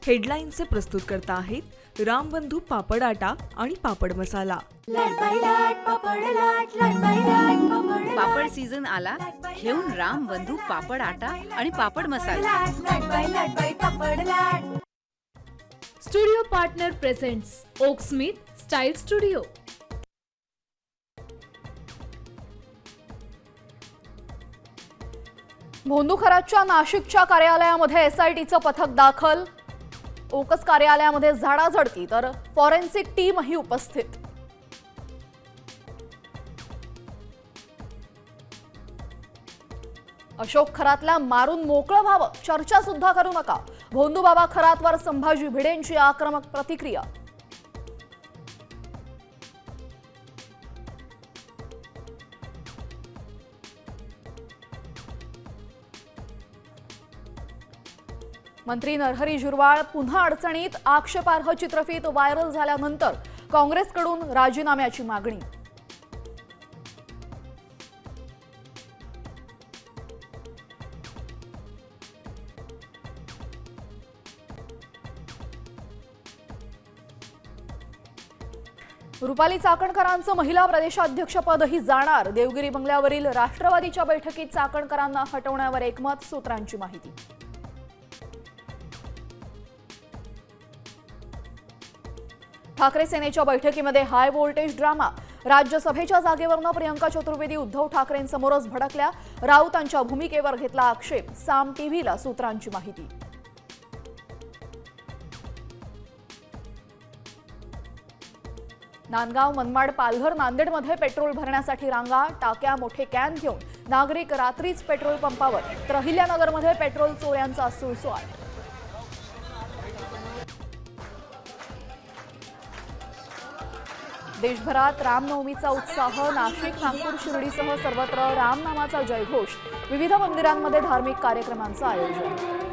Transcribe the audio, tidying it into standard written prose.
हेडलाईनचे प्रस्तुतकर्ता आहेत रामबंधू पापड आटा आणि पापड मसाला। पापड सीझन आला, घेऊन रामबंधू पापड आटा आणि पापड मसाला। Studio partner presents oak smith style studio. भोंदू खरातच्या नाशिकच्या कार्यालयामध्ये एसआयटीचं पथक दाखल। ओकस कार्यालयामध्ये झाडाझडती तर फॉरेन्सिक टीमही उपस्थित। अशोक खरातला मारून मोकळं व्हावं, चर्चा सुद्धा करू नका, भोंदू बाबा खरातवर संभाजी भिडेंची आक्रमक प्रतिक्रिया। मंत्री नरहरी झिरवाळ पुन्हा अडचणीत, आक्षेपार्ह चित्रफित व्हायरल झाल्यानंतर काँग्रेसकडून राजीनाम्याची मागणी। रुपाली चाकणकरांचं महिला प्रदेशाध्यक्षपदही जाणार, देवगिरी बंगल्यावरील राष्ट्रवादीच्या बैठकीत चाकणकरांना हटवण्यावर एकमत, सूत्रांची माहिती। ठाकरे सेनेच्या बैठकीमध्ये हाय व्होल्टेज ड्रामा, राज्यसभेच्या जागेवरून प्रियंका चतुर्वेदी उद्धव ठाकरेंसमोरच भडकल्या, राऊतांच्या भूमिकेवर घेतला आक्षेप, साम टीव्हीला सूत्रांची माहिती। नांदगाव, मनमाड, पालघर, नांदेडमध्ये पेट्रोल भरण्यासाठी रांगा, टाक्या, मोठे कॅन घेऊन नागरिक रात्रीच पेट्रोल पंपावर, तर अहिल्यानगरमध्ये पेट्रोल चोऱ्यांचा सुळसुळाट। देशभरात रामनवमीचा उत्साह, नाशिक, नागपूर, शिर्डीसह सर्वत्र रामनामाचा जयघोष, विविध मंदिरांमध्ये धार्मिक कार्यक्रमांचं आयोजन।